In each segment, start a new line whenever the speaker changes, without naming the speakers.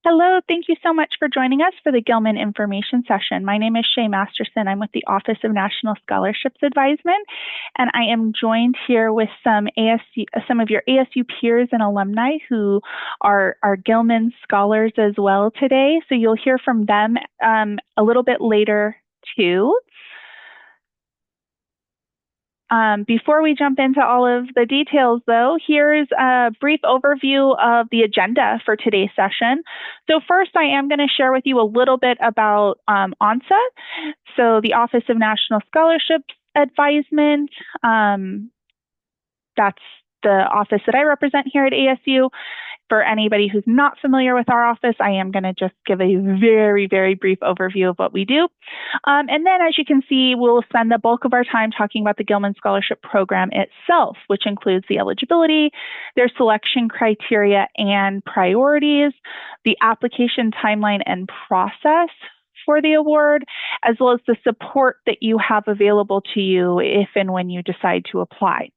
Hello, thank you so much for joining us for the Gilman information session. My name is Shay Masterson. I'm with the Office of National Scholarships Advisement, and I am joined here with some of your ASU peers and alumni who are Gilman scholars as well today. So you'll hear from them a little bit later too. Before we jump into all of the details, though, here's a brief overview of the agenda for today's session. So first, I am going to share with you a little bit about ONSA, so the Office of National Scholarships Advisement. That's the office that I represent here at ASU. For anybody who's not familiar with our office, I am going to just give a very, very brief overview of what we do. And then, as you can see, we'll spend the bulk of our time talking about the Gilman Scholarship Program itself, which includes the eligibility, their selection criteria and priorities, the application timeline and process for the award, as well as the support that you have available to you if and when you decide to apply.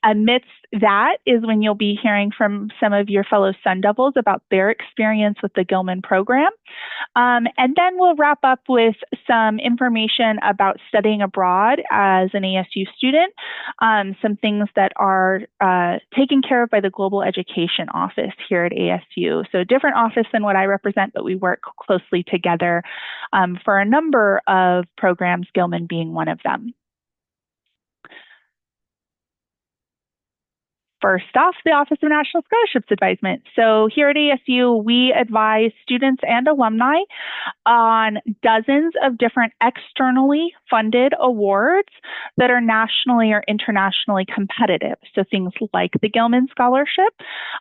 Amidst that is when you'll be hearing from some of your fellow Sun Devils about their experience with the Gilman program. And then we'll wrap up with some information about studying abroad as an ASU student, some things that are taken care of by the Global Education Office here at ASU. So a different office than what I represent, but we work closely together for a number of programs, Gilman being one of them. First off, the Office of National Scholarships Advisement. So here at ASU, we advise students and alumni on dozens of different externally funded awards that are nationally or internationally competitive. So things like the Gilman Scholarship.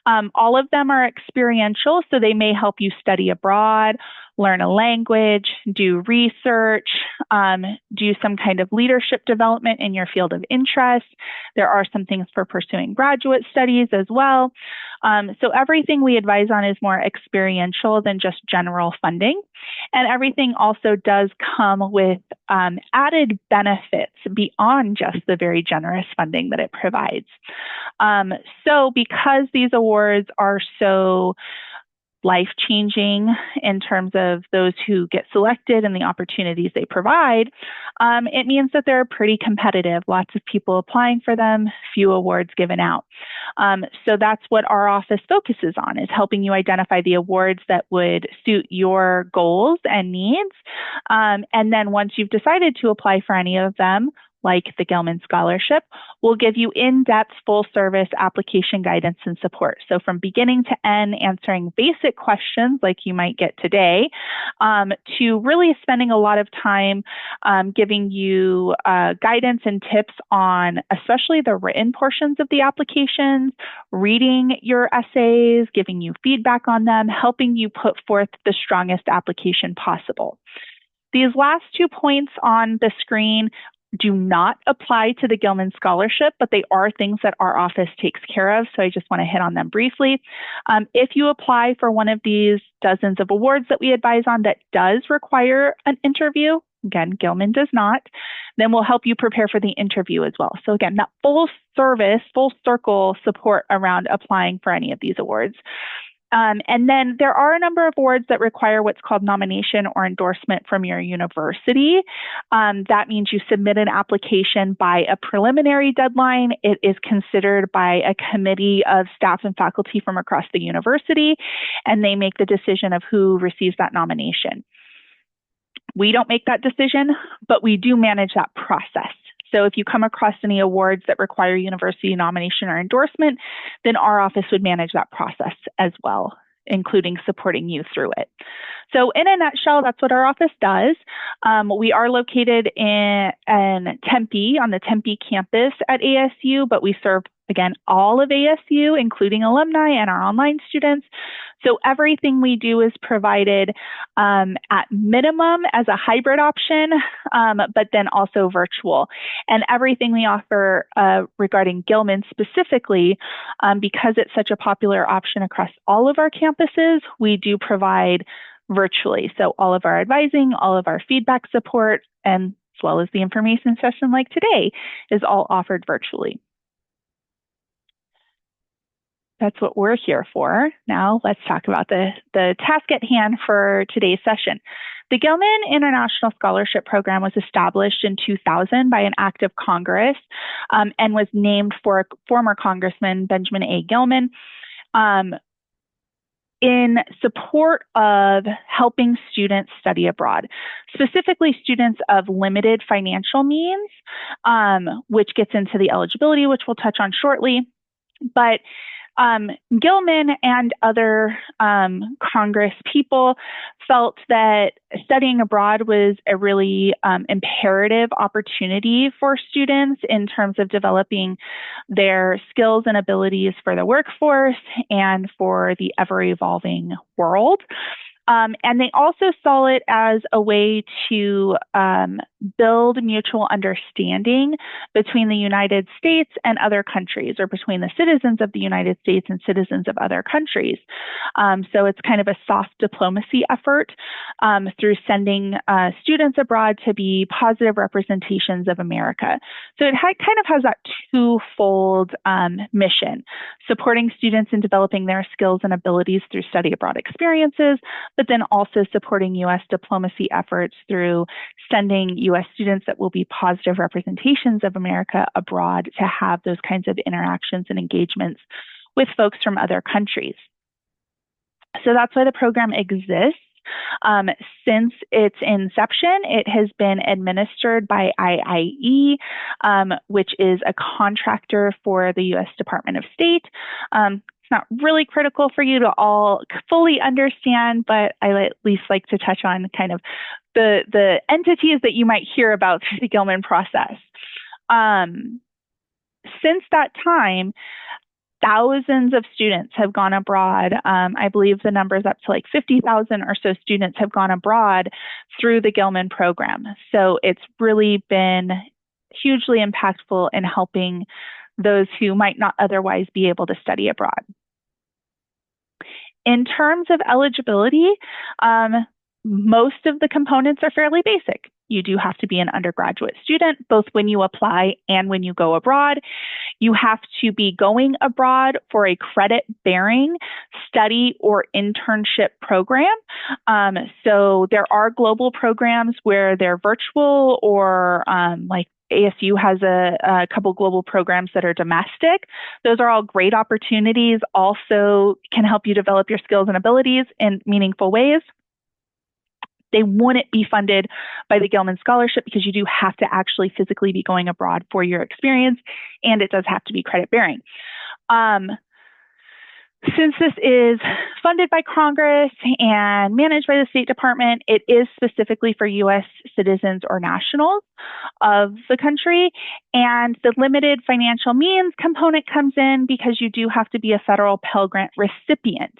All of them are experiential, so they may help you study abroad, learn a language, do research, do some kind of leadership development in your field of interest. There are some things for pursuing graduate studies as well. So everything we advise on is more experiential than just general funding. And everything also does come with added benefits beyond just the very generous funding that it provides. So because these awards are so life-changing in terms of those who get selected and the opportunities they provide, it means that they're pretty competitive. Lots of people applying for them, few awards given out. So that's what our office focuses on, is helping you identify the awards that would suit your goals and needs. And then once you've decided to apply for any of them, like the Gilman Scholarship, will give you in-depth, full-service application guidance and support. So from beginning to end, answering basic questions like you might get today, to really spending a lot of time giving you guidance and tips on especially the written portions of the applications, reading your essays, giving you feedback on them, helping you put forth the strongest application possible. These last 2 points on the screen do not apply to the Gilman Scholarship, but they are things that our office takes care of, so I just want to hit on them briefly. If you apply for one of these dozens of awards that we advise on that does require an interview, again, Gilman does not, then we'll help you prepare for the interview as well. So again, that full service, full circle support around applying for any of these awards. And then there are a number of awards that require what's called nomination or endorsement from your university. That means you submit an application by a preliminary deadline. It is considered by a committee of staff and faculty from across the university, and they make the decision of who receives that nomination. We don't make that decision, but we do manage that process. So if you come across any awards that require university nomination or endorsement, then our office would manage that process as well, including supporting you through it. So in a nutshell, that's what our office does. We are located in Tempe, on the Tempe campus at ASU, but we serve, again, all of ASU, including alumni and our online students. So everything we do is provided at minimum as a hybrid option, but then also virtual. And everything we offer regarding Gilman specifically, because it's such a popular option across all of our campuses, we do provide virtually. So all of our advising, all of our feedback support, and as well as the information session like today is all offered virtually. That's what we're here for. Now let's talk about the task at hand for today's session. The Gilman International Scholarship Program was established in 2000 by an act of Congress and was named for former Congressman Benjamin A. Gilman in support of helping students study abroad, specifically students of limited financial means, which gets into the eligibility, which we'll touch on shortly. But Gilman and other Congress people felt that studying abroad was a really imperative opportunity for students in terms of developing their skills and abilities for the workforce and for the ever-evolving world. And they also saw it as a way to build mutual understanding between the United States and other countries, or between the citizens of the United States and citizens of other countries. So it's kind of a soft diplomacy effort through sending students abroad to be positive representations of America. So it kind of has that twofold mission: supporting students in developing their skills and abilities through study abroad experiences, but then also supporting U.S. diplomacy efforts through sending U.S. students that will be positive representations of America abroad to have those kinds of interactions and engagements with folks from other countries. So that's why the program exists. Since its inception, it has been administered by IIE, which is a contractor for the U.S. Department of State. It's not really critical for you to all fully understand, but I at least like to touch on kind of the entities that you might hear about through the Gilman process. Since that time, thousands of students have gone abroad. I believe the number is up to like 50,000 or so students have gone abroad through the Gilman program. So it's really been hugely impactful in helping those who might not otherwise be able to study abroad. In terms of eligibility, most of the components are fairly basic. You do have to be an undergraduate student, both when you apply and when you go abroad. You have to be going abroad for a credit-bearing study or internship program. So there are global programs where they're virtual, or like ASU has a couple global programs that are domestic. Those are all great opportunities, also can help you develop your skills and abilities in meaningful ways. They wouldn't be funded by the Gilman Scholarship because you do have to actually physically be going abroad for your experience, and it does have to be credit bearing. Since this is funded by Congress and managed by the State Department, it is specifically for U.S. citizens or nationals of the country. And the limited financial means component comes in because you do have to be a federal Pell Grant recipient,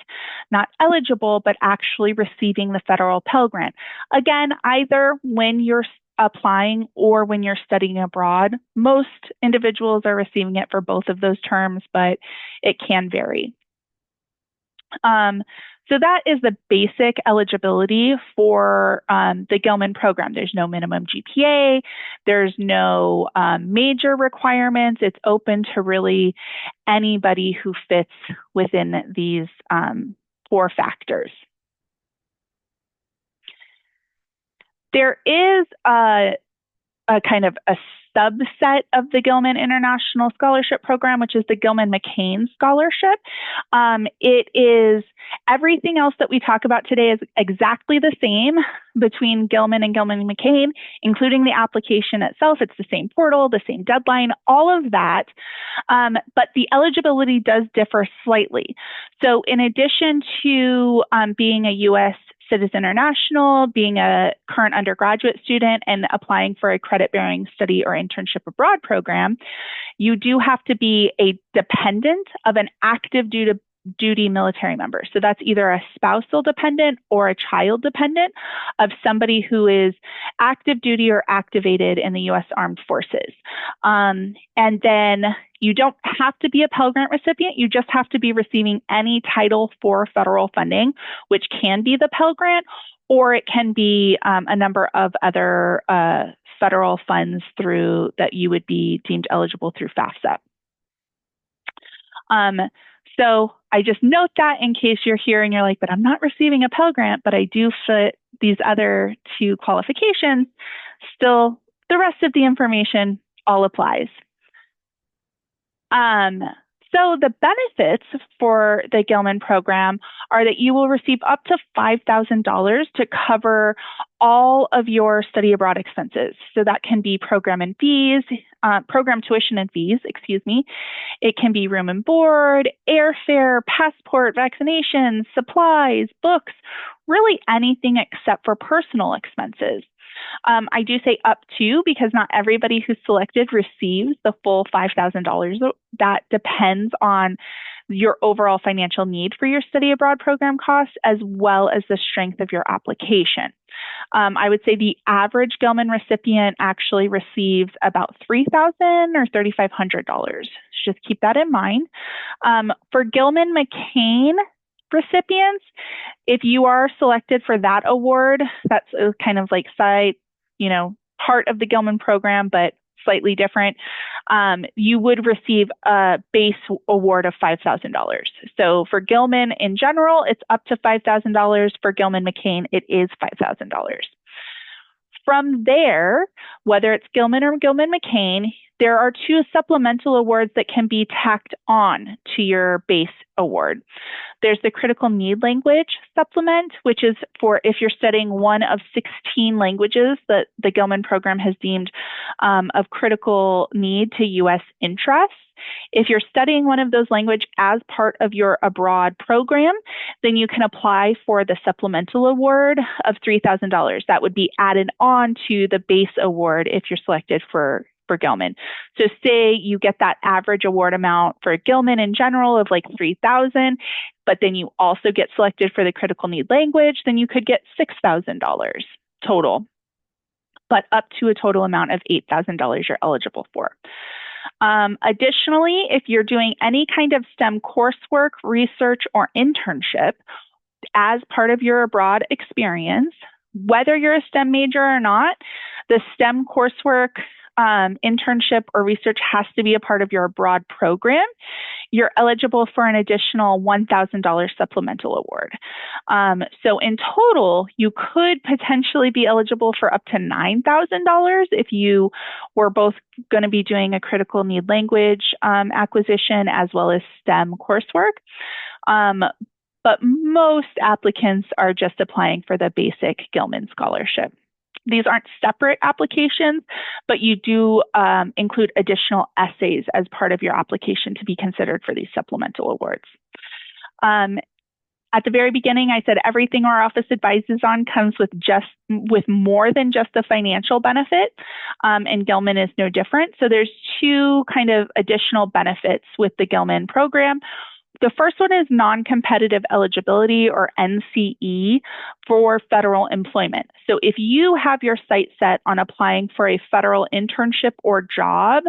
not eligible, but actually receiving the federal Pell Grant. Again, either when you're applying or when you're studying abroad. Most individuals are receiving it for both of those terms, but it can vary. So that is the basic eligibility for the Gilman program. There's no minimum GPA. There's no major requirements. It's open to really anybody who fits within these 4 factors. There is a kind of a subset of the Gilman International Scholarship Program, which is the Gilman-McCain Scholarship. It is everything else that we talk about today is exactly the same between Gilman and Gilman-McCain, including the application itself. It's the same portal, the same deadline, all of that. But the eligibility does differ slightly. So in addition to being a U.S. citizen or national, being a current undergraduate student, and applying for a credit-bearing study or internship abroad program, you do have to be a dependent of an active duty military member. So that's either a spousal dependent or a child dependent of somebody who is active duty or activated in the U.S. Armed Forces. And then you don't have to be a Pell Grant recipient. You just have to be receiving any Title IV federal funding, which can be the Pell Grant, or it can be a number of other federal funds through that you would be deemed eligible through FAFSA. So I just note that in case you're here and you're like, but I'm not receiving a Pell Grant, but I do fit these other two qualifications. Still, the rest of the information all applies. So the benefits for the Gilman program are that you will receive up to $5,000 to cover all of your study abroad expenses. So that can be program tuition and fees, excuse me. It can be room and board, airfare, passport, vaccinations, supplies, books, really anything except for personal expenses. I do say up to because not everybody who's selected receives the full $5,000. That depends on your overall financial need for your study abroad program costs, as well as the strength of your application. I would say the average Gilman recipient actually receives about $3,000 or $3,500. Just keep that in mind. For Gilman McCain recipients, if you are selected for that award, that's kind of like part of the Gilman program, but slightly different. You would receive a base award of $5,000. So for Gilman in general, it's up to $5,000. For Gilman McCain, it is $5,000. From there, whether it's Gilman or Gilman McCain, there are two supplemental awards that can be tacked on to your base award. There's the critical need language supplement, which is for if you're studying one of 16 languages that the Gilman program has deemed of critical need to U.S. interests. If you're studying one of those languages as part of your abroad program, then you can apply for the supplemental award of $3,000. That would be added on to the base award if you're selected for Gilman. So say you get that average award amount for Gilman in general of like $3,000, but then you also get selected for the critical need language, then you could get $6,000 total, but up to a total amount of $8,000 you're eligible for. Additionally, if you're doing any kind of STEM coursework, research, or internship as part of your abroad experience, whether you're a STEM major or not, the STEM coursework, internship, or research has to be a part of your abroad program. You're eligible for an additional $1,000 supplemental award. So in total, you could potentially be eligible for up to $9,000 if you were both going to be doing a critical need language acquisition as well as STEM coursework. But most applicants are just applying for the basic Gilman scholarship. These aren't separate applications, but you do include additional essays as part of your application to be considered for these supplemental awards. At the very beginning, I said everything our office advises on comes with more than just the financial benefit, and Gilman is no different. So there's two kind of additional benefits with the Gilman program. The first one is non-competitive eligibility, or NCE, for federal employment. So if you have your sight set on applying for a federal internship or job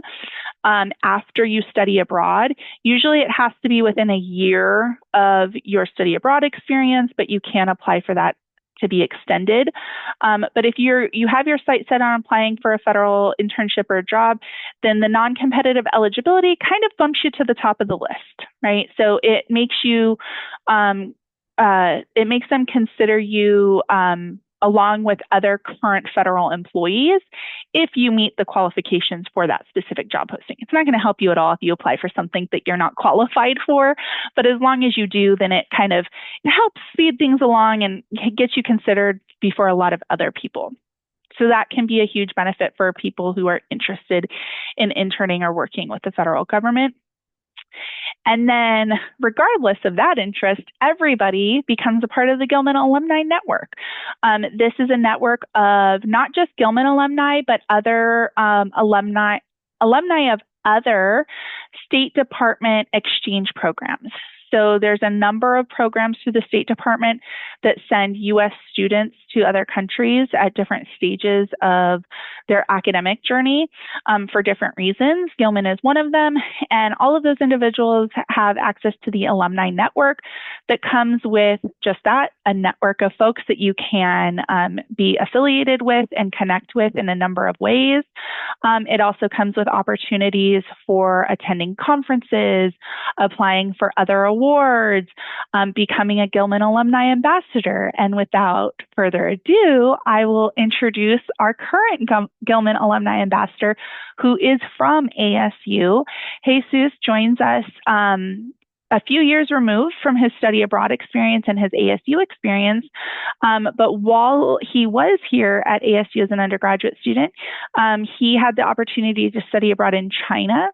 after you study abroad, usually it has to be within a year of your study abroad experience, but you can apply for that to be extended. But if you have your sight set on applying for a federal internship or job, then the non-competitive eligibility kind of bumps you to the top of the list, right? So it makes them consider you along with other current federal employees if you meet the qualifications for that specific job posting. It's not going to help you at all if you apply for something that you're not qualified for, but as long as you do, then it kind of helps speed things along and gets you considered before a lot of other people. So that can be a huge benefit for people who are interested in interning or working with the federal government. And then regardless of that interest, everybody becomes a part of the Gilman Alumni Network. This is a network of not just Gilman alumni, but other alumni of other State Department exchange programs. So there's a number of programs through the State Department that send U.S. students to other countries at different stages of their academic journey for different reasons. Gilman is one of them, and all of those individuals have access to the alumni network that comes with just that, a network of folks that you can be affiliated with and connect with in a number of ways. It also comes with opportunities for attending conferences, applying for other awards, becoming a Gilman Alumni Ambassador. And without further ado, I will introduce our current Gilman Alumni Ambassador, who is from ASU. Jesus joins us a few years removed from his study abroad experience and his ASU experience. But while he was here at ASU as an undergraduate student, he had the opportunity to study abroad in China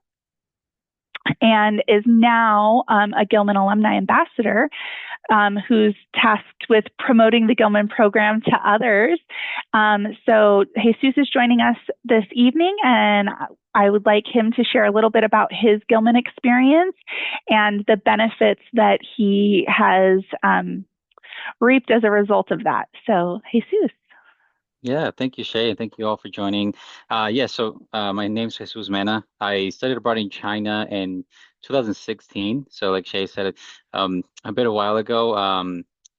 and is now a Gilman Alumni Ambassador who's tasked with promoting the Gilman program to others. So Jesus is joining us this evening, and I would like him to share a little bit about his Gilman experience and the benefits that he has reaped as a result of that. So, Jesus.
Yeah, thank you, Shay, and thank you all for joining. My name's Jesus Mena. I studied abroad in China in 2016. So, like Shay said, a bit a while ago.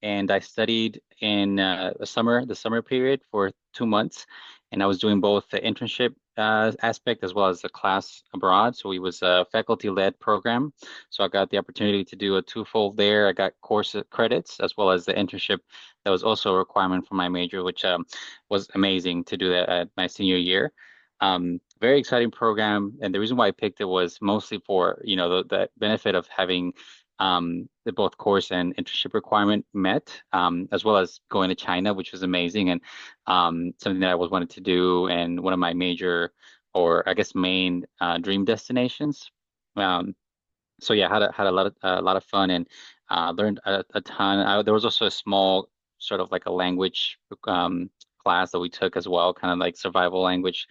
And I studied in the summer period for 2 months, and I was doing both the internship aspect as well as the class abroad. So it was a faculty-led program. So I got the opportunity to do a twofold there. I got course credits as well as the internship that was also a requirement for my major, which was amazing to do that at my senior year. Very exciting program, and the reason why I picked it was mostly for the benefit of having the both course and internship requirement met, as well as going to China, which was amazing and something that I was wanted to do, and one of my major, or I guess main, dream destinations. Um, so yeah, had a lot of fun and learned a ton. There was also a small sort of like a language class that we took as well, kind of like survival language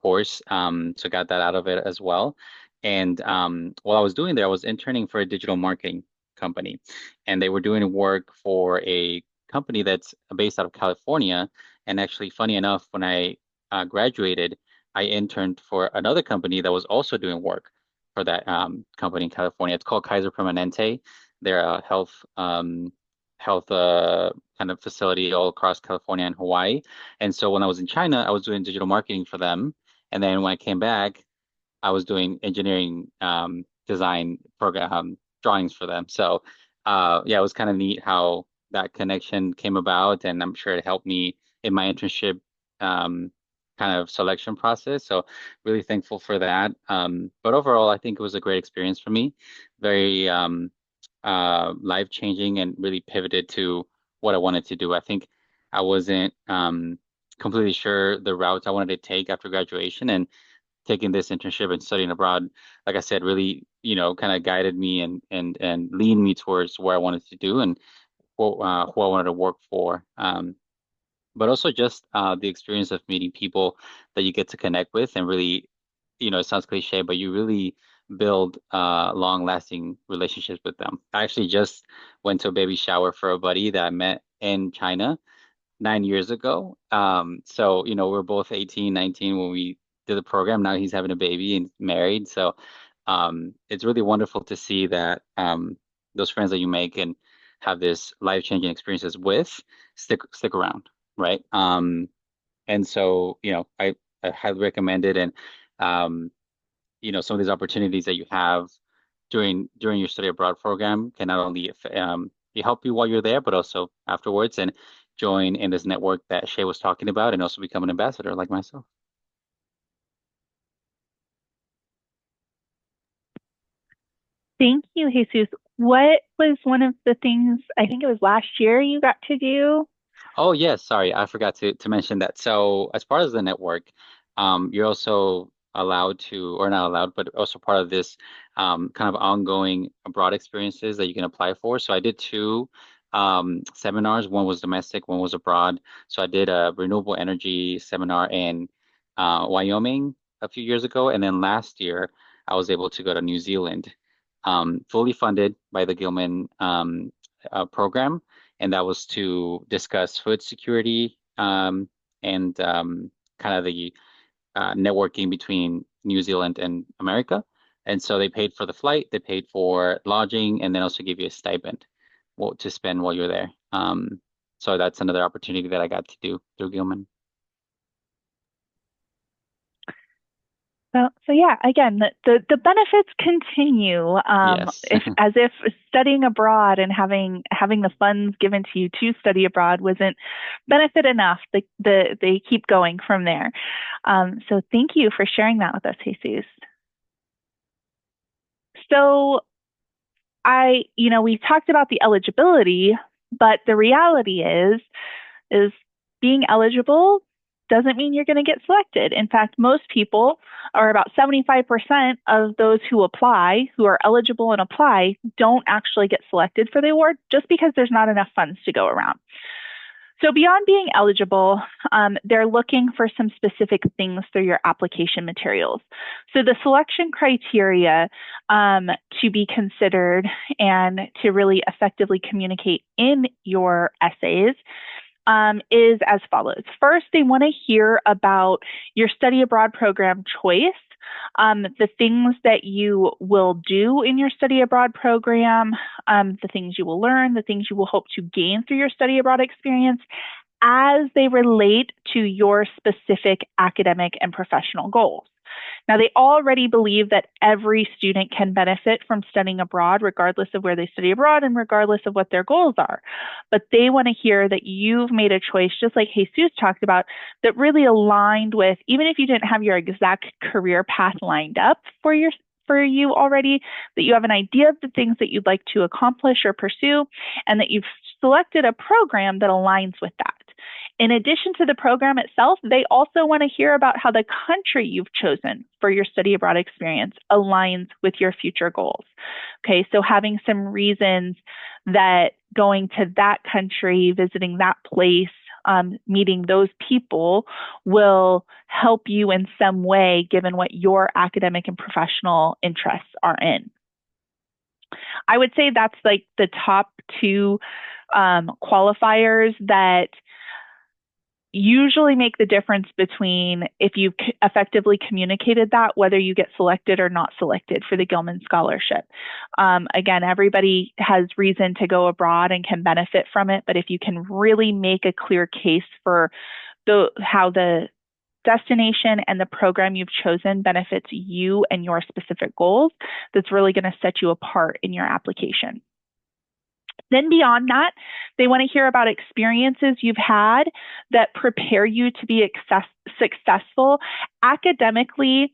course. So got that out of it as well. And while I was doing there, I was interning for a digital marketing company, and they were doing work for a company that's based out of California. And actually, funny enough, when I graduated, I interned for another company that was also doing work for that company in California. It's called Kaiser Permanente. They're a health kind of facility all across California and Hawaii. And so when I was in China, I was doing digital marketing for them. And then when I came back, I was doing engineering design program drawings for them. So yeah, it was kind of neat how that connection came about, and I'm sure it helped me in my internship kind of selection process. So really thankful for that. But overall, I think it was a great experience for me. Very life changing, and really pivoted to what I wanted to do. I think I wasn't completely sure the route I wanted to take after graduation, and taking this internship and studying abroad, like I said, really, kind of guided me and leaned me towards where I wanted to do and who I wanted to work for. But also just the experience of meeting people that you get to connect with, and really, it sounds cliche, but you really build long-lasting relationships with them. I actually just went to a baby shower for a buddy that I met in China 9 years ago. So, we're both 18, 19 when we did the program. Now he's having a baby and married. So, it's really wonderful to see that those friends that you make and have this life-changing experiences with stick around, right? And so, I highly recommend it. And um, some of these opportunities that you have during your study abroad program can not only help you while you're there, but also afterwards, and join in this network that Shay was talking about, and also become an ambassador like myself.
Thank you, Jesus. What was one of the things, I think it was last year, you got to do?
Oh, yes, sorry, I forgot to mention that. So, as part of the network, you're also allowed to, or not allowed, but also part of this kind of ongoing abroad experiences that you can apply for. So, I did two seminars. One was domestic, one was abroad. So, I did a renewable energy seminar in Wyoming a few years ago, and then last year I was able to go to New Zealand fully funded by the Gilman program, and that was to discuss food security and kind of the networking between New Zealand and America. And so they paid for the flight, they paid for lodging, and then also give you a stipend to spend while you're there. So that's another opportunity that I got to do through Gilman.
So yeah, again, the benefits continue,
Yes.
if studying abroad and having the funds given to you to study abroad wasn't benefit enough, they keep going from there. So thank you for sharing that with us, Jesus. So we talked about the eligibility, but the reality is being eligible doesn't mean you're going to get selected. In fact, most people, or about 75% of those who apply, who are eligible and apply, don't actually get selected for the award just because there's not enough funds to go around. So beyond being eligible, they're looking for some specific things through your application materials. So the selection criteria to be considered and to really effectively communicate in your essays is as follows. First, they want to hear about your study abroad program choice, the things that you will do in your study abroad program, the things you will learn, the things you will hope to gain through your study abroad experience as they relate to your specific academic and professional goals. Now, they already believe that every student can benefit from studying abroad, regardless of where they study abroad and regardless of what their goals are. But they want to hear that you've made a choice, just like Jesus talked about, that really aligned with, even if you didn't have your exact career path lined up for you already, that you have an idea of the things that you'd like to accomplish or pursue, and that you've selected a program that aligns with that. In addition to the program itself, they also want to hear about how the country you've chosen for your study abroad experience aligns with your future goals. Okay, so having some reasons that going to that country, visiting that place, meeting those people will help you in some way, given what your academic and professional interests are in. I would say that's like the top two qualifiers that usually make the difference between if you've effectively communicated that, whether you get selected or not selected for the Gilman Scholarship. Again, everybody has reason to go abroad and can benefit from it, but if you can really make a clear case for how the destination and the program you've chosen benefits you and your specific goals, that's really going to set you apart in your application. Then beyond that, they want to hear about experiences you've had that prepare you to be successful academically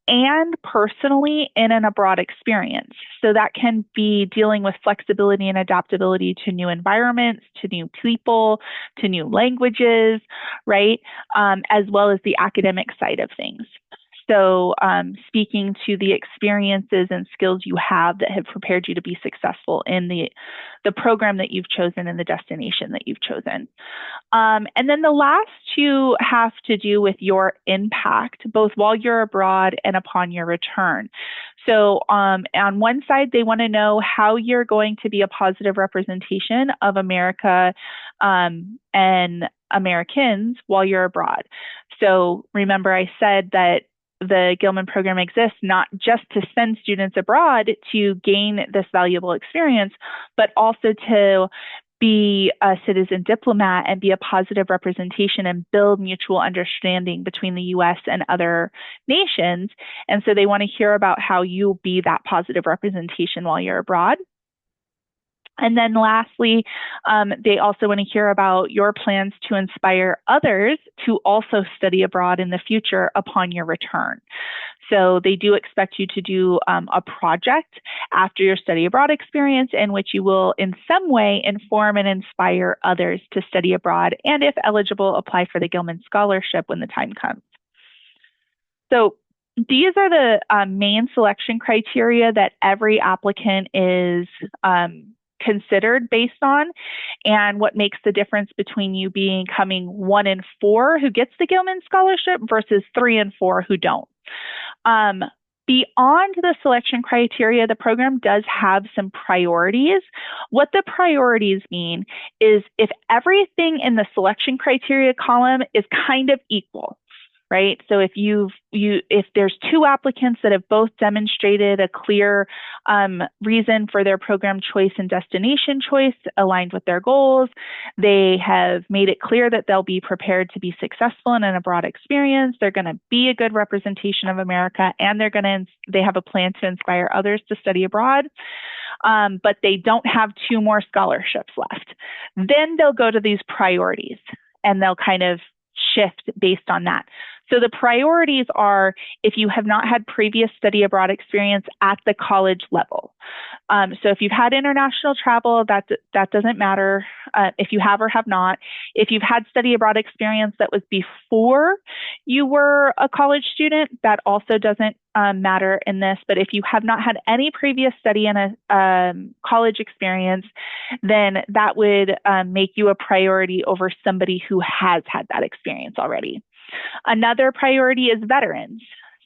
and personally in an abroad experience. So that can be dealing with flexibility and adaptability to new environments, to new people, to new languages, right? As well as the academic side of things. So speaking to the experiences and skills you have that have prepared you to be successful in the program that you've chosen and the destination that you've chosen. And then the last two have to do with your impact, both while you're abroad and upon your return. So on one side, they want to know how you're going to be a positive representation of America and Americans while you're abroad. So remember, I said that the Gilman program exists not just to send students abroad to gain this valuable experience, but also to be a citizen diplomat and be a positive representation and build mutual understanding between the U.S. and other nations. And so they want to hear about how you'll be that positive representation while you're abroad. And then lastly, they also want to hear about your plans to inspire others to also study abroad in the future upon your return. So they do expect you to do a project after your study abroad experience in which you will in some way inform and inspire others to study abroad and, if eligible, apply for the Gilman Scholarship when the time comes. So these are the main selection criteria that every applicant is considered based on, and what makes the difference between you becoming 1 in 4 who gets the Gilman Scholarship versus 3 in 4 who don't. Beyond the selection criteria, the program does have some priorities. What the priorities mean is if everything in the selection criteria column is kind of equal, right? So if there's two applicants that have both demonstrated a clear reason for their program choice and destination choice aligned with their goals, they have made it clear that they'll be prepared to be successful in an abroad experience, they're going to be a good representation of America, and they have a plan to inspire others to study abroad. But they don't have two more scholarships left. Then they'll go to these priorities and they'll kind of shift based on that. So the priorities are if you have not had previous study abroad experience at the college level. So if you've had international travel, that doesn't matter if you have or have not. If you've had study abroad experience that was before you were a college student, that also doesn't matter in this. But if you have not had any previous study in a college experience, then that would make you a priority over somebody who has had that experience already. Another priority is veterans.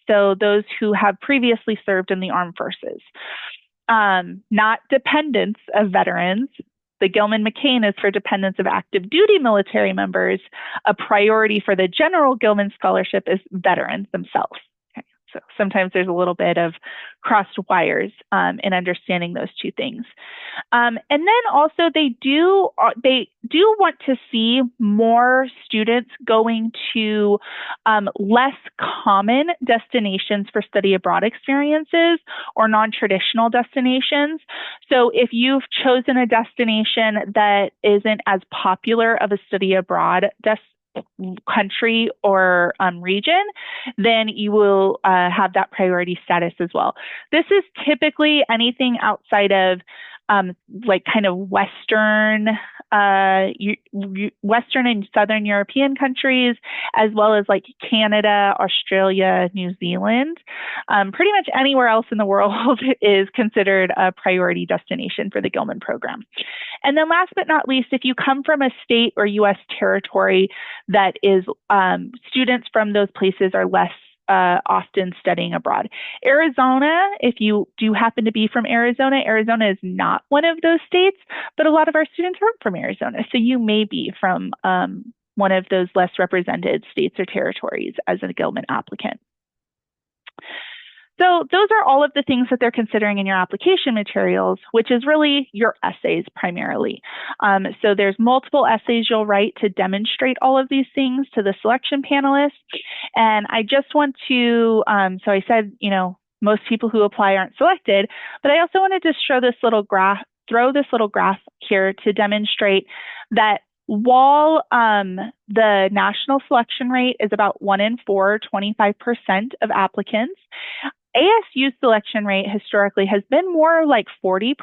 So those who have previously served in the armed forces. Not dependents of veterans. The Gilman-McCain is for dependents of active duty military members. A priority for the general Gilman scholarship is veterans themselves. Okay. So sometimes there's a little bit of crossed wires in understanding those two things. And then also they do want to see more students going to less common destinations for study abroad experiences or non-traditional destinations. So if you've chosen a destination that isn't as popular of a study abroad country or region, then you will have that priority status as well. This is typically anything outside of like kind of Western and Southern European countries, as well as like Canada, Australia, New Zealand. Pretty much anywhere else in the world is considered a priority destination for the Gilman program. And then last but not least, if you come from a state or U.S. territory that is students from those places are less often studying abroad. Arizona, if you do happen to be from Arizona, Arizona is not one of those states, but a lot of our students aren't from Arizona. So you may be from one of those less represented states or territories as a Gilman applicant. So those are all of the things that they're considering in your application materials, which is really your essays primarily. So there's multiple essays you'll write to demonstrate all of these things to the selection panelists. And I just want to, so I said, you know, most people who apply aren't selected, but I also wanted to show this little graph, throw this little graph here to demonstrate that while the national selection rate is about 1 in 4, 25% of applicants, ASU's selection rate historically has been more like 40%.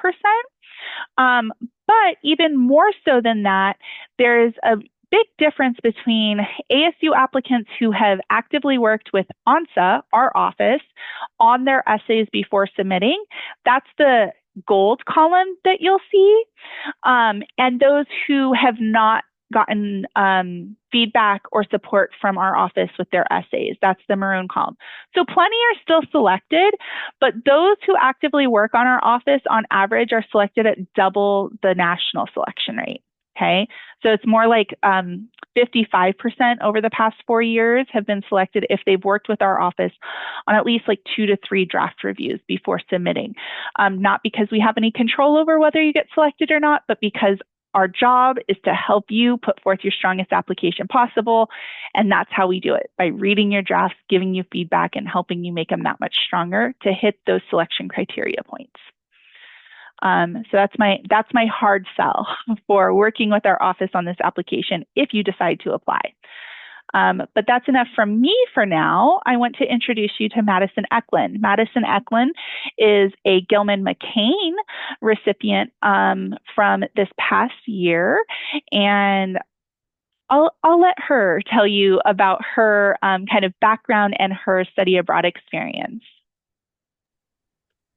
But even more so than that, there is a big difference between ASU applicants who have actively worked with ONSA, our office, on their essays before submitting. That's the gold column that you'll see. And those who have not gotten feedback or support from our office with their essays. That's the maroon column. So plenty are still selected, but those who actively work on our office on average are selected at double the national selection rate. Okay, so it's more like 55% over the past 4 years have been selected if they've worked with our office on at least like 2 to 3 draft reviews before submitting. Not because we have any control over whether you get selected or not, but because our job is to help you put forth your strongest application possible. And that's how we do it, by reading your drafts, giving you feedback, and helping you make them that much stronger to hit those selection criteria points. So that's my hard sell for working with our office on this application if you decide to apply. But that's enough from me for now. I want to introduce you to Madison Eklund. Madison Eklund is a Gilman-McCain recipient from this past year, and I'll let her tell you about her kind of background and her study abroad experience.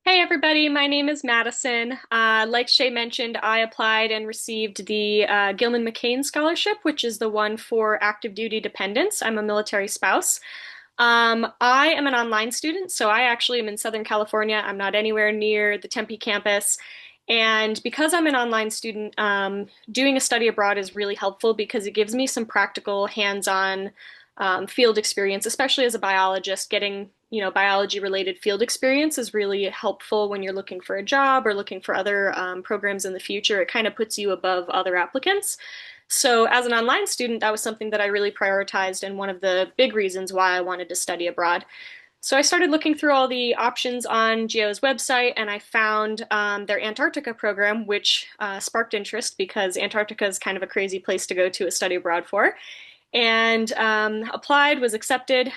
Hey everybody, my name is Madison. Like Shay mentioned, I applied and received the Gilman-McCain Scholarship, which is the one for active duty dependents. I'm a military spouse. I am an online student, so I actually am in Southern California. I'm not anywhere near the Tempe campus. And because I'm an online student, doing a study abroad is really helpful because it gives me some practical, hands-on field experience, especially as a biologist. Getting, biology-related field experience is really helpful when you're looking for a job or looking for other programs in the future. It kind of puts you above other applicants. So, as an online student, that was something that I really prioritized and one of the big reasons why I wanted to study abroad. So, I started looking through all the options on GEO's website and I found their Antarctica program, which sparked interest because Antarctica is kind of a crazy place to go to a study abroad for. And applied, was accepted.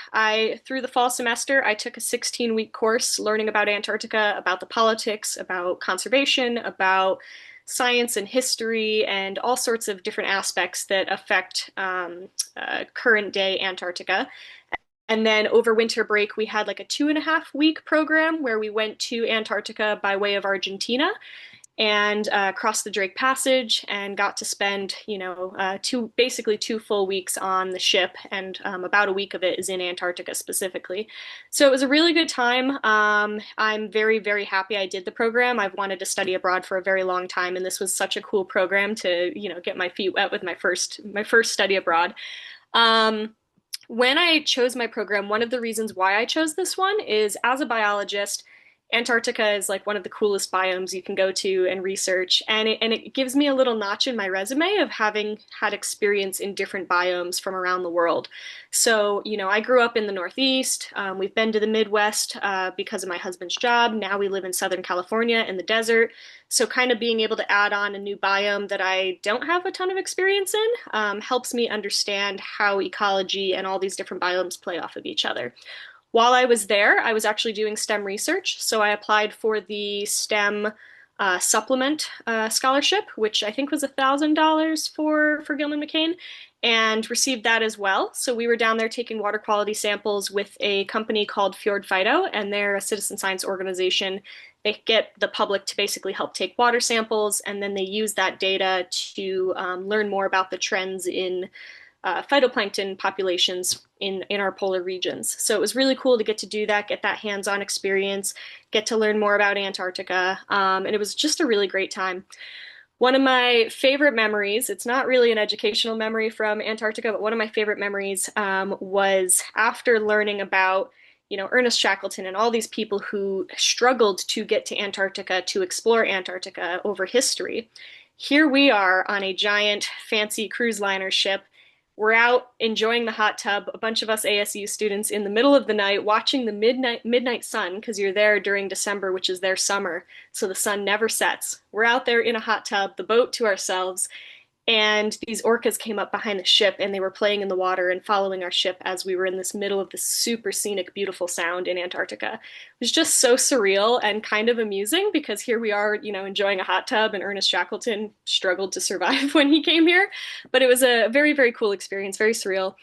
Through the fall semester, I took a 16-week course learning about Antarctica, about the politics, about conservation, about science and history, and all sorts of different aspects that affect current day Antarctica. And then over winter break, we had like a 2.5 week program where we went to Antarctica by way of Argentina and crossed the Drake Passage and got to spend, basically 2 full weeks on the ship, and about a week of it is in Antarctica specifically. So it was a really good time. I'm very, very happy I did the program. I've wanted to study abroad for a very long time, and this was such a cool program to, get my feet wet with my first study abroad. Um, when I chose my program, one of the reasons why I chose this one is as a biologist, Antarctica is like one of the coolest biomes you can go to and research, and it gives me a little notch in my resume of having had experience in different biomes from around the world. So, I grew up in the Northeast. We've been to the Midwest because of my husband's job. Now we live in Southern California in the desert. So, kind of being able to add on a new biome that I don't have a ton of experience in helps me understand how ecology and all these different biomes play off of each other. While I was there, I was actually doing STEM research. So I applied for the STEM supplement scholarship, which I think was $1,000 for Gilman McCain, and received that as well. So we were down there taking water quality samples with a company called Fjord Phyto, and they're a citizen science organization. They get the public to basically help take water samples, and then they use that data to learn more about the trends in phytoplankton populations in our polar regions. So it was really cool to get to do that, get that hands-on experience, get to learn more about Antarctica, and it was just a really great time. One of my favorite memories, it's not really an educational memory from Antarctica, but one of my favorite memories was after learning about, Ernest Shackleton and all these people who struggled to get to Antarctica, to explore Antarctica over history. Here we are on a giant fancy cruise liner ship. We're out enjoying the hot tub, a bunch of us ASU students in the middle of the night watching the midnight sun because you're there during December, which is their summer, so the sun never sets. We're out there in a hot tub, the boat to ourselves, and these orcas came up behind the ship and they were playing in the water and following our ship as we were in this middle of this super scenic, beautiful sound in Antarctica. It was just so surreal and kind of amusing because here we are, enjoying a hot tub, and Ernest Shackleton struggled to survive when he came here. But it was a very, very cool experience, very surreal.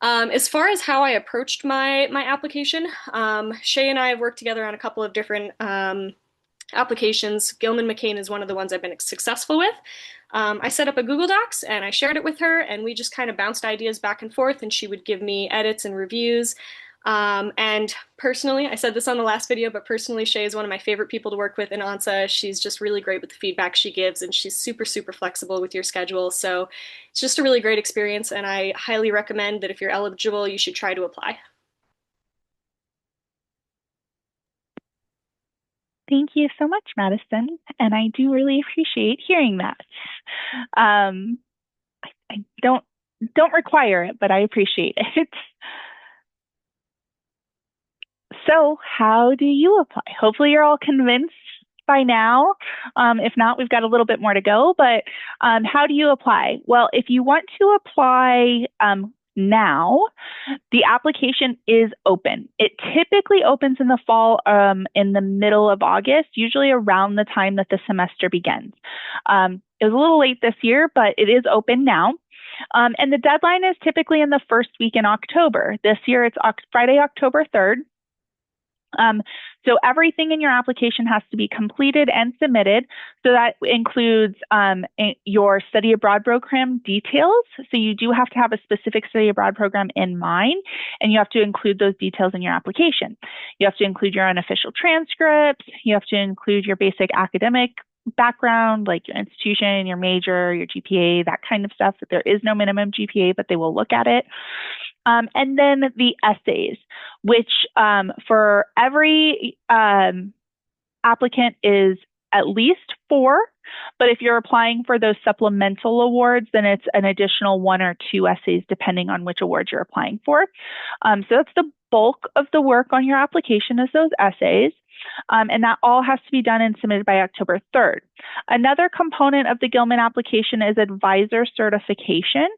As far as how I approached my application, Shay and I have worked together on a couple of different applications. Gilman McCain is one of the ones I've been successful with. I set up a Google Docs and I shared it with her, and we just kind of bounced ideas back and forth, and she would give me edits and reviews. And personally, I said this on the last video, but personally, Shay is one of my favorite people to work with in ONSA. She's just really great with the feedback she gives, and she's super, super flexible with your schedule. So it's just a really great experience, and I highly recommend that if you're eligible, you should try to apply.
Thank you so much, Madison. And I do really appreciate hearing that. I don't require it, but I appreciate it. So how do you apply? Hopefully you're all convinced by now. If not, we've got a little bit more to go, but how do you apply? Well, if you want to apply now, the application is open. It typically opens in the fall, in the middle of August, usually around the time that the semester begins. It was a little late this year, but it is open now. And the deadline is typically in the first week in October. This year, it's Friday, October 3rd. Um, so everything in your application has to be completed and submitted. So that includes your study abroad program details. So you do have to have a specific study abroad program in mind, and you have to include those details in your application. You have to include your unofficial transcripts. You have to include your basic academic background, like your institution, your major, your GPA, that kind of stuff. There is no minimum GPA, but they will look at it. And then the essays, which for every applicant is at least 4. But if you're applying for those supplemental awards, then it's an additional 1 or 2 essays, depending on which award you're applying for. So that's the bulk of the work on your application is those essays. And that all has to be done and submitted by October 3rd. Another component of the Gilman application is advisor certification.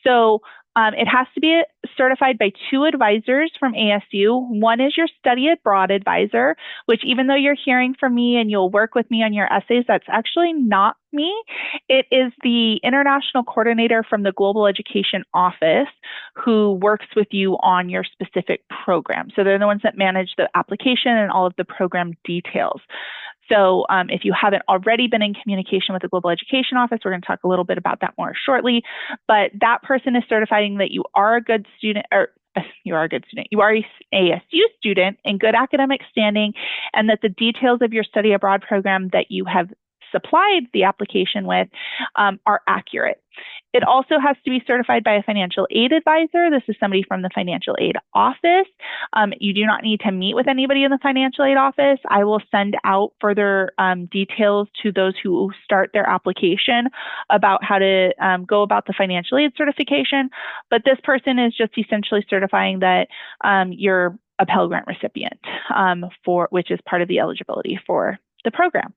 So it has to be certified by 2 advisors from ASU. One is your study abroad advisor, which even though you're hearing from me and you'll work with me on your essays, that's actually not me. It is the international coordinator from the Global Education Office who works with you on your specific program. So they're the ones that manage the application and all of the program details. So if you haven't already been in communication with the Global Education Office, we're going to talk a little bit about that more shortly. But that person is certifying that you are a good student, or you are a good student, you are an ASU student in good academic standing, and that the details of your study abroad program that you have supplied the application with are accurate. It also has to be certified by a financial aid advisor. This is somebody from the financial aid office. You do not need to meet with anybody in the financial aid office. I will send out further details to those who start their application about how to go about the financial aid certification. But this person is just essentially certifying that you're a Pell Grant recipient, which is part of the eligibility for the program.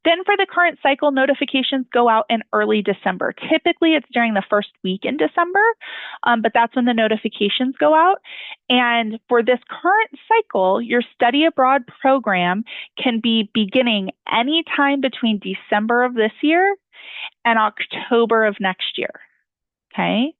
Then for the current cycle, notifications go out in early December. Typically, it's during the first week in December, but that's when the notifications go out. And for this current cycle, your study abroad program can be beginning anytime between December of this year and October of next year. Okay,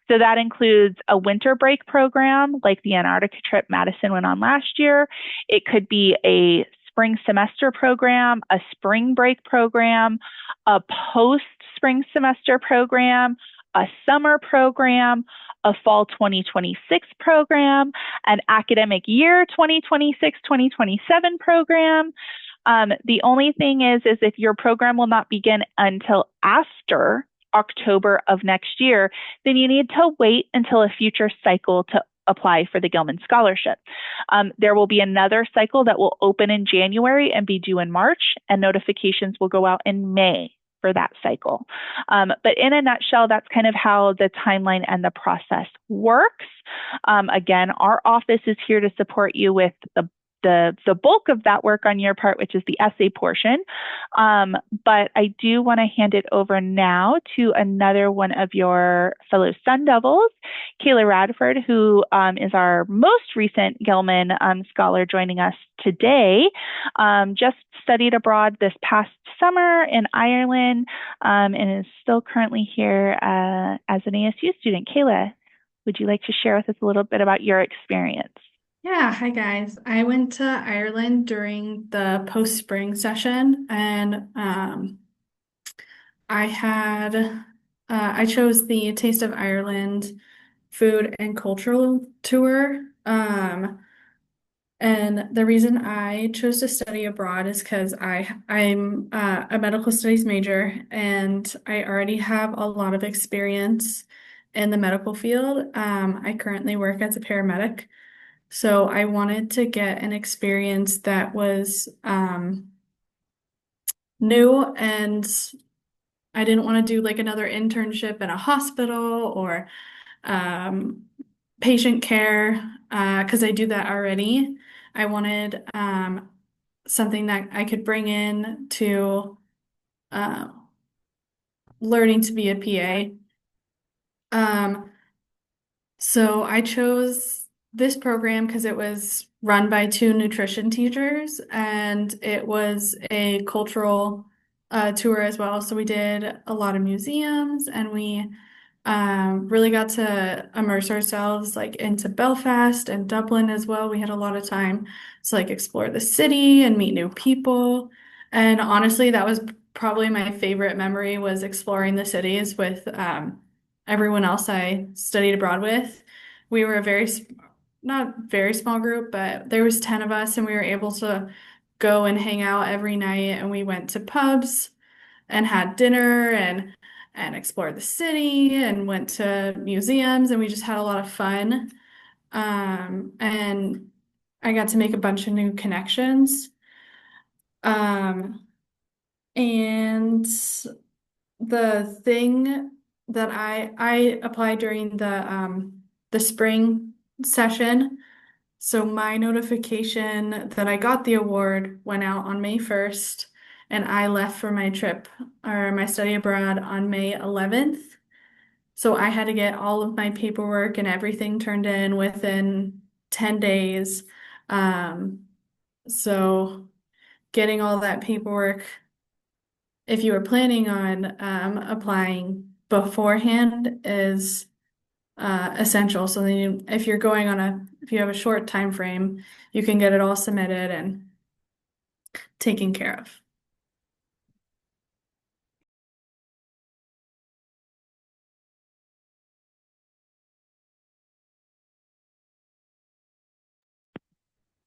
so that includes a winter break program like the Antarctica trip Madison went on last year. It could be a spring semester program, a spring break program, a post-spring semester program, a summer program, a fall 2026 program, an academic year 2026-2027 program. The only thing is if your program will not begin until after October of next year, then you need to wait until a future cycle to apply for the Gilman Scholarship. There will be another cycle that will open in January and be due in March, and notifications will go out in May for that cycle. But in a nutshell, that's kind of how the timeline and the process works. Again, our office is here to support you with the bulk of that work on your part, which is the essay portion. But I do want to hand it over now to another one of your fellow Sun Devils, Kayla Radford, who is our most recent Gilman scholar joining us today. Just studied abroad this past summer in Ireland and is still currently here as an ASU student. Kayla, would you like to share with us a little bit about your experience?
Yeah, hi guys. I went to Ireland during the post-spring session, and I chose the Taste of Ireland food and cultural tour. And the reason I chose to study abroad is because I'm a medical studies major, and I already have a lot of experience in the medical field. I currently work as a paramedic. So I wanted to get an experience that was new, and I didn't want to do like another internship in a hospital or patient care because I do that already. I wanted something that I could bring in to learning to be a PA. So I chose this program because it was run by 2 nutrition teachers, and it was a cultural tour as well. So we did a lot of museums, and we Really got to immerse ourselves like into Belfast and Dublin as well. We had a lot of time to like explore the city and meet new people. And honestly, that was probably my favorite memory was exploring the cities with everyone else I studied abroad with. We were a not very small group, but there was 10 of us and we were able to go and hang out every night and we went to pubs and had dinner and explored the city and went to museums and we just had a lot of fun. And I got to make a bunch of new connections. Um, and the thing that I applied during the spring session. So my notification that I got the award went out on May 1st, and I left for my trip or my study abroad on May 11th. So I had to get all of my paperwork and everything turned in within 10 days. Um, so getting all that paperwork, if you were planning on applying beforehand, is essential. So then if you're going on if you have a short time frame, you can get it all submitted and taken care of.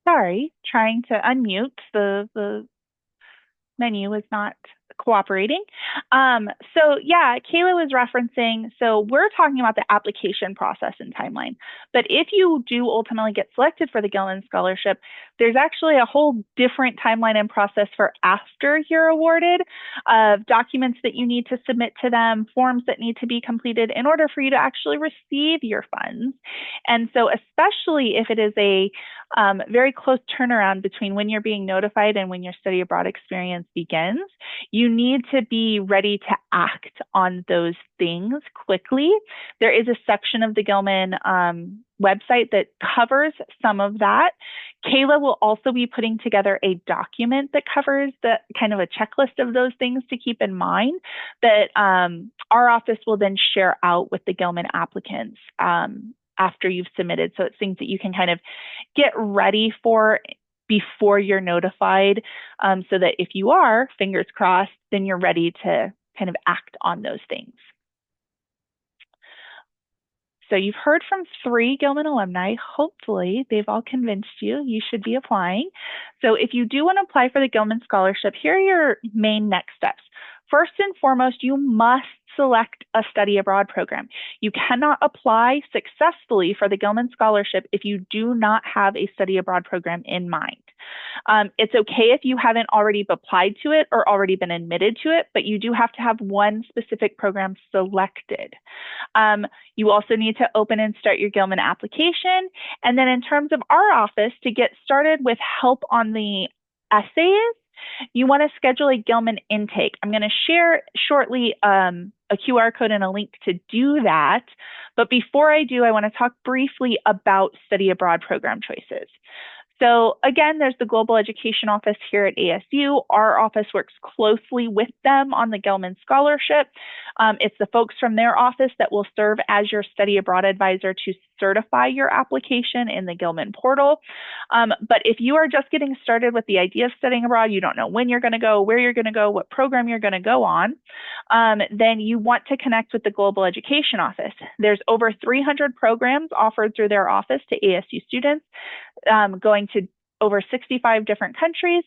Sorry, trying to unmute. The menu is not cooperating. So yeah, Kayla was referencing, so we're talking about the application process and timeline. But if you do ultimately get selected for the Gilman Scholarship, there's actually a whole different timeline and process for after you're awarded, of documents that you need to submit to them, forms that need to be completed in order for you to actually receive your funds. And so especially if it is a very close turnaround between when you're being notified and when your study abroad experience begins, you need to be ready to act on those things quickly. There is a section of the Gilman website that covers some of that. Kayla will also be putting together a document that covers the kind of a checklist of those things to keep in mind that our office will then share out with the Gilman applicants after you've submitted. So it's things that you can kind of get ready for before you're notified, so that if you are, fingers crossed, then you're ready to kind of act on those things. So you've heard from 3 Gilman alumni. Hopefully they've all convinced you you should be applying. So if you do want to apply for the Gilman Scholarship, here are your main next steps. First and foremost, you must select a study abroad program. You cannot apply successfully for the Gilman Scholarship if you do not have a study abroad program in mind. It's okay if you haven't already applied to it or already been admitted to it, but you do have to have one specific program selected. You also need to open and start your Gilman application. And then in terms of our office, to get started with help on the essays, you want to schedule a Gilman intake. I'm going to share shortly a QR code and a link to do that. But before I do, I want to talk briefly about study abroad program choices. So again, there's the Global Education Office here at ASU. Our office works closely with them on the Gilman Scholarship. It's the folks from their office that will serve as your study abroad advisor to certify your application in the Gilman portal. But if you are just getting started with the idea of studying abroad, you don't know when you're going to go, where you're going to go, what program you're going to go on, then you want to connect with the Global Education Office. There's over 300 programs offered through their office to ASU students, going to over 65 different countries.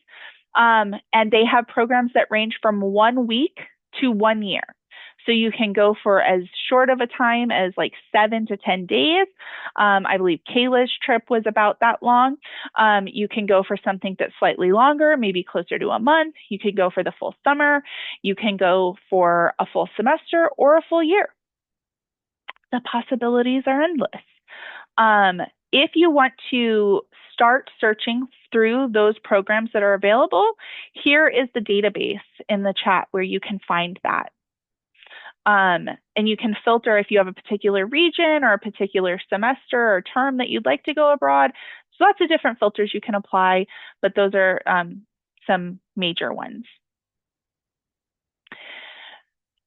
And they have programs that range from 1 week to 1 year. So you can go for as short of a time as like 7 to 10 days. I believe Kayla's trip was about that long. You can go for something that's slightly longer, maybe closer to a month. You could go for the full summer. You can go for a full semester or a full year. The possibilities are endless. If you want to start searching through those programs that are available, here is the database in the chat where you can find that. And you can filter if you have a particular region or a particular semester or term that you'd like to go abroad. So lots of different filters you can apply, but those are some major ones.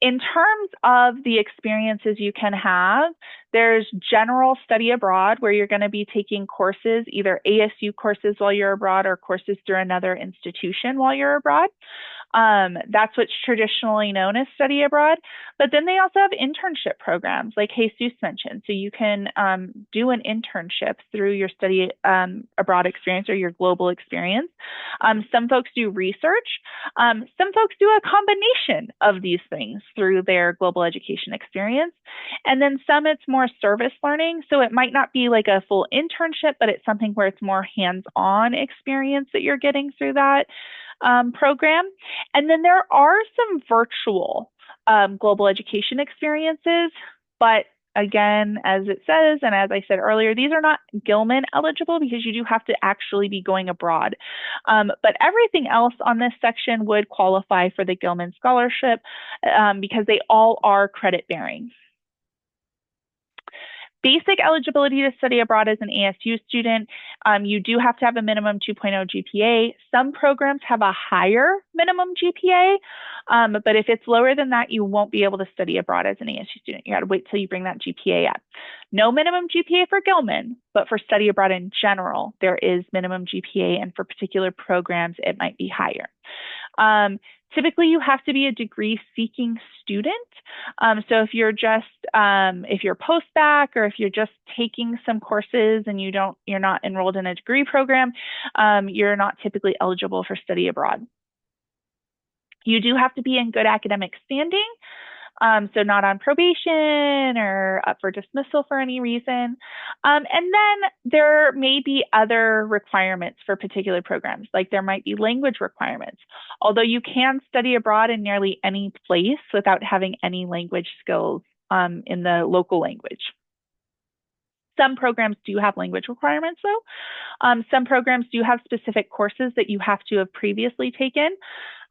In terms of the experiences you can have, there's general study abroad where you're going to be taking courses, either ASU courses while you're abroad or courses through another institution while you're abroad. That's what's traditionally known as study abroad. But then they also have internship programs like Jesus mentioned. So you can do an internship through your study abroad experience or your global experience. Some folks do research. Some folks do a combination of these things through their global education experience. And then some it's more service learning. So it might not be like a full internship, but it's something where it's more hands-on experience that you're getting through that program. And then there are some virtual global education experiences, but again, as it says, and as I said earlier, these are not Gilman eligible because you do have to actually be going abroad. But everything else on this section would qualify for the Gilman scholarship because they all are credit bearing. Basic eligibility to study abroad as an ASU student, you do have to have a minimum 2.0 GPA. Some programs have a higher minimum GPA, but if it's lower than that, you won't be able to study abroad as an ASU student. You got to wait till you bring that GPA up. No minimum GPA for Gilman, but for study abroad in general, there is minimum GPA, and for particular programs, it might be higher. Typically, you have to be a degree-seeking student. So if you're just if you're post-bac or if you're just taking some courses and you're not enrolled in a degree program, you're not typically eligible for study abroad. You do have to be in good academic standing. So not on probation or up for dismissal for any reason. And then there may be other requirements for particular programs, like there might be language requirements, although you can study abroad in nearly any place without having any language skills in the local language. Some programs do have language requirements though. Some programs do have specific courses that you have to have previously taken.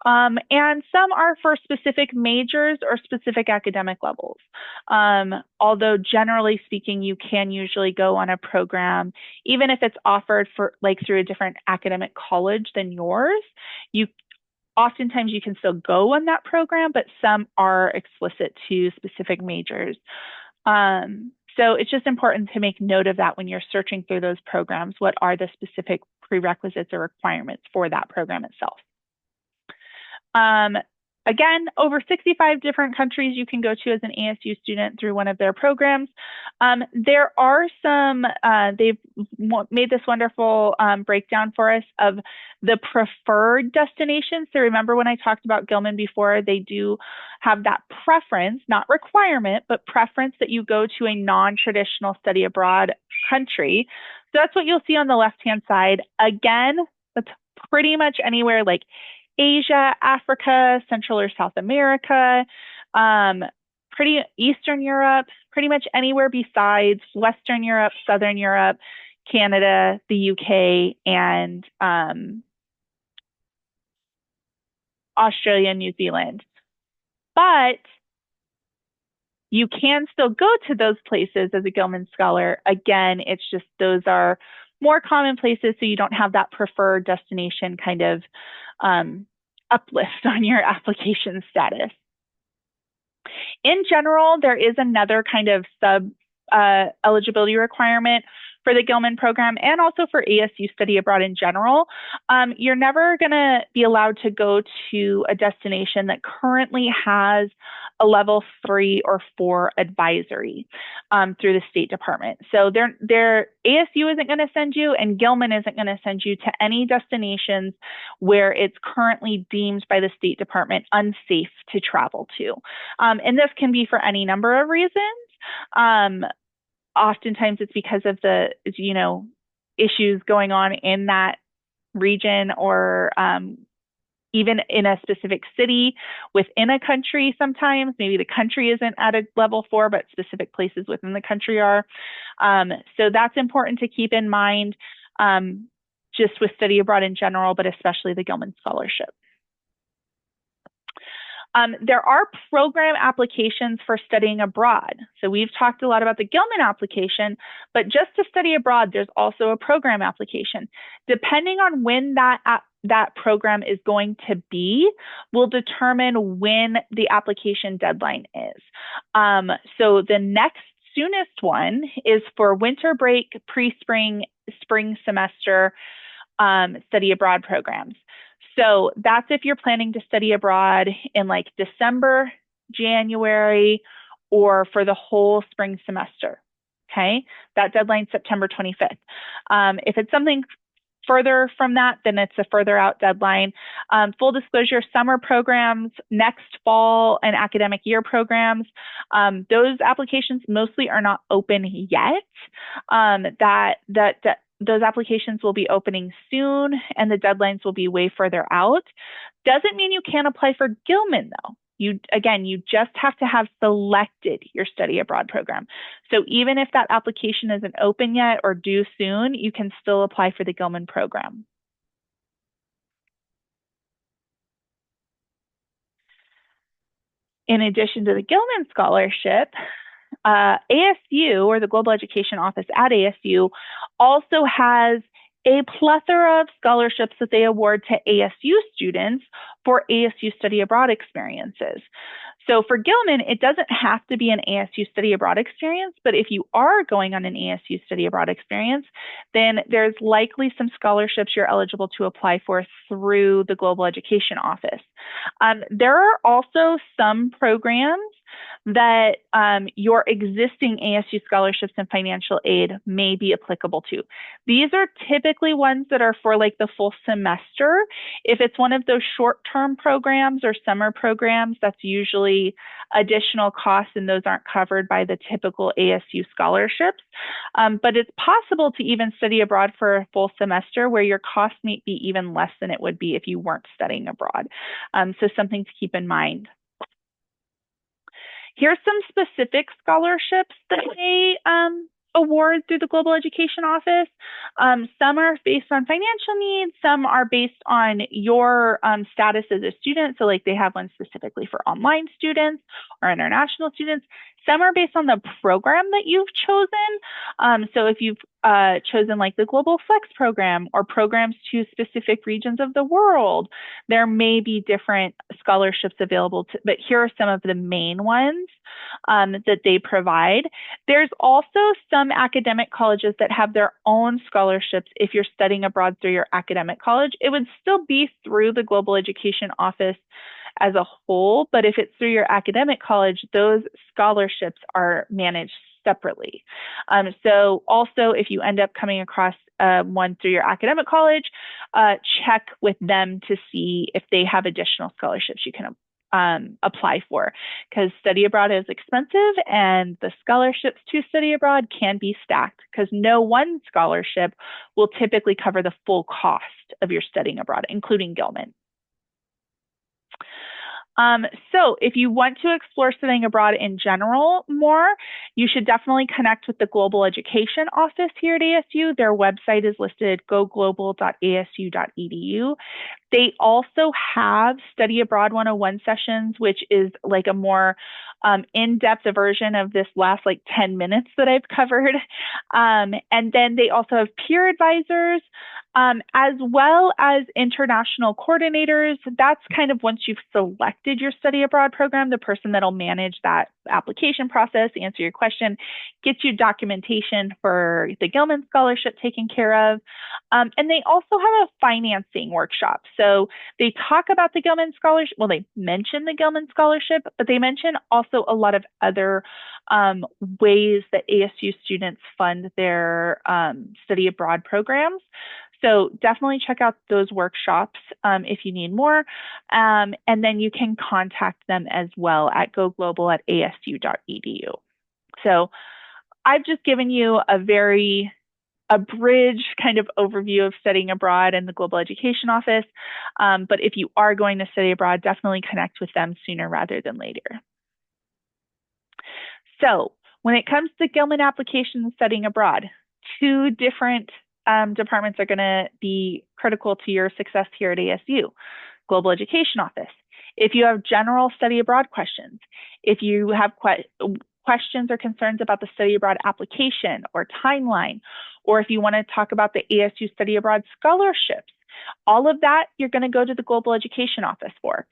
And some are for specific majors or specific academic levels. Although generally speaking, you can usually go on a program, even if it's offered for like through a different academic college than yours, oftentimes you can still go on that program, but some are explicit to specific majors. So it's just important to make note of that when you're searching through those programs. What are the specific prerequisites or requirements for that program itself? Again, over 65 different countries you can go to as an ASU student through one of their programs. There are some, they've made this wonderful breakdown for us of the preferred destinations. So remember when I talked about Gilman before, they do have that preference, not requirement, but preference that you go to a non-traditional study abroad country. So that's what you'll see on the left-hand side. Again, that's pretty much anywhere like Asia, Africa, Central or South America, pretty Eastern Europe, pretty much anywhere besides Western Europe, Southern Europe, Canada, the UK, and Australia, New Zealand. But you can still go to those places as a Gilman Scholar. Again, it's just those are more common places, so you don't have that preferred destination kind of uplift on your application status. In general, there is another kind of sub eligibility requirement for the Gilman program and also for ASU study abroad in general. You're never going to be allowed to go to a destination that currently has a level 3 or 4 advisory through the State Department. So ASU isn't going to send you, and Gilman isn't going to send you to any destinations where it's currently deemed by the State Department unsafe to travel to. And this can be for any number of reasons. Oftentimes it's because of the, issues going on in that region or even in a specific city within a country sometimes. Maybe the country isn't at a level 4, but specific places within the country are. So that's important to keep in mind just with study abroad in general, but especially the Gilman Scholarship. There are program applications for studying abroad. So we've talked a lot about the Gilman application, but just to study abroad, there's also a program application. Depending on when that that program is going to be will determine when the application deadline is. So the next soonest one is for winter break, pre-spring, spring semester study abroad programs. So that's if you're planning to study abroad in like December, January, or for the whole spring semester. Okay, that deadline's September 25th. If it's something further from that, then it's a further out deadline. Full disclosure, summer programs, next fall and academic year programs, those applications mostly are not open yet. Those applications will be opening soon and the deadlines will be way further out. Doesn't mean you can't apply for Gilman though. You just have to have selected your study abroad program. So even if that application isn't open yet or due soon, you can still apply for the Gilman program. In addition to the Gilman scholarship, ASU, or the Global Education Office at ASU, also has a plethora of scholarships that they award to ASU students for ASU study abroad experiences. So for Gilman, it doesn't have to be an ASU study abroad experience, but if you are going on an ASU study abroad experience, then there's likely some scholarships you're eligible to apply for through the Global Education Office. There are also some programs that your existing ASU scholarships and financial aid may be applicable to. These are typically ones that are for like the full semester. If it's one of those short-term programs or summer programs, that's usually additional costs and those aren't covered by the typical ASU scholarships. But it's possible to even study abroad for a full semester where your cost may be even less than it would be if you weren't studying abroad. So something to keep in mind. Here's some specific scholarships that they award through the Global Education Office. Some are based on financial needs. Some are based on your status as a student. So like they have one specifically for online students or international students. Some are based on the program that you've chosen. So if you've chosen like the Global Flex program or programs to specific regions of the world, there may be different scholarships available, but here are some of the main ones that they provide. There's also some academic colleges that have their own scholarships if you're studying abroad through your academic college. It would still be through the Global Education Office as a whole, but if it's through your academic college, those scholarships are managed separately. So also, if you end up coming across one through your academic college, check with them to see if they have additional scholarships you can apply for, because study abroad is expensive and the scholarships to study abroad can be stacked because no one scholarship will typically cover the full cost of your studying abroad, including Gilman. So if you want to explore studying abroad in general more, you should definitely connect with the Global Education Office here at ASU. Their website is listed goglobal.asu.edu. They also have Study Abroad 101 sessions, which is like a more in-depth version of this last like 10 minutes that I've covered. And then they also have peer advisors, as well as international coordinators. That's kind of once you've selected your study abroad program, the person that'll manage that application process, answer your question, get you documentation for the Gilman scholarship taken care of. And they also have a financing workshop. So they talk about the Gilman scholarship. Well, they mention the Gilman scholarship, but they mention also a lot of other ways that ASU students fund their study abroad programs. So definitely check out those workshops if you need more. And then you can contact them as well at goglobal@asu.edu. So I've just given you a bridge kind of overview of studying abroad and the Global Education Office. But if you are going to study abroad, definitely connect with them sooner rather than later. So when it comes to Gilman application and studying abroad, two different departments are going to be critical to your success here at ASU. Global Education Office. If you have general study abroad questions, if you have questions or concerns about the study abroad application or timeline, or if you want to talk about the ASU study abroad scholarships, All of that you're going to go to the Global Education Office for.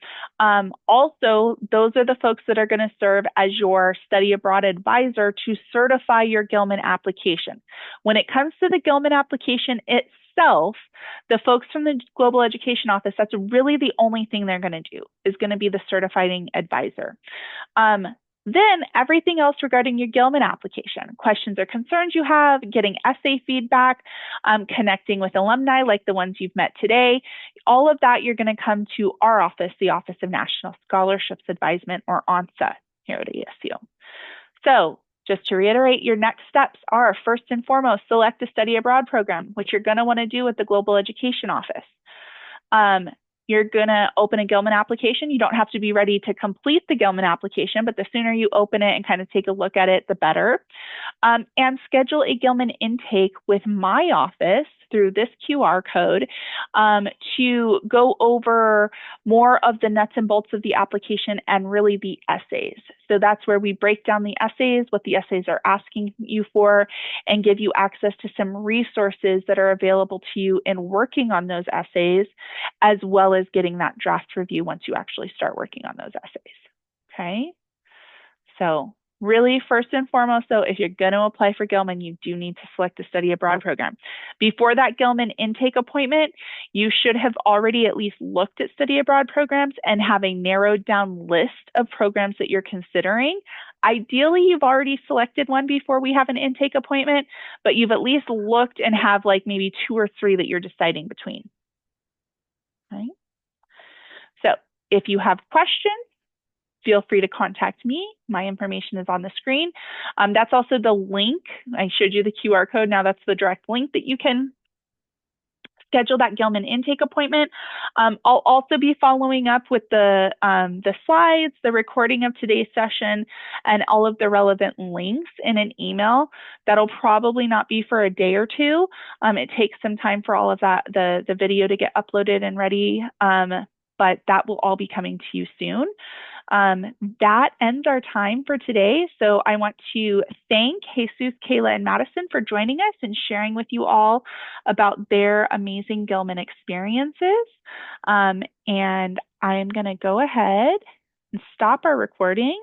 Also, those are the folks that are going to serve as your study abroad advisor to certify your Gilman application. When it comes to the Gilman application itself, the folks from the Global Education Office, that's really the only thing they're going to do, is going to be the certifying advisor. Then everything else regarding your Gilman application, questions or concerns you have, getting essay feedback, connecting with alumni like the ones you've met today, all of that you're going to come to our office, the Office of National Scholarships Advisement, or ONSA, here at ASU. So just to reiterate, your next steps are, first and foremost, select a study abroad program, which you're going to want to do with the Global Education Office. You're going to open a Gilman application. You don't have to be ready to complete the Gilman application, but the sooner you open it and kind of take a look at it, the better. And schedule a Gilman intake with my office through this QR code to go over more of the nuts and bolts of the application and really the essays. So that's where we break down the essays, what the essays are asking you for, and give you access to some resources that are available to you in working on those essays, as well as getting that draft review once you actually start working on those essays. Okay, so really, first and foremost, though, if you're going to apply for Gilman, you do need to select the study abroad program. Before that Gilman intake appointment, you should have already at least looked at study abroad programs and have a narrowed down list of programs that you're considering. Ideally, you've already selected one before we have an intake appointment, but you've at least looked and have like maybe 2 or 3 that you're deciding between. Okay. So if you have questions, feel free to contact me. My information is on the screen. That's also the link. I showed you the QR code. Now that's the direct link that you can schedule that Gilman intake appointment. I'll also be following up with the slides, the recording of today's session, and all of the relevant links in an email. That'll probably not be for a day or two. It takes some time for all of that, the video to get uploaded and ready, but that will all be coming to you soon. That ends our time for today. So I want to thank Jesus, Kayla, and Madison for joining us and sharing with you all about their amazing Gilman experiences. And I'm going to go ahead and stop our recording.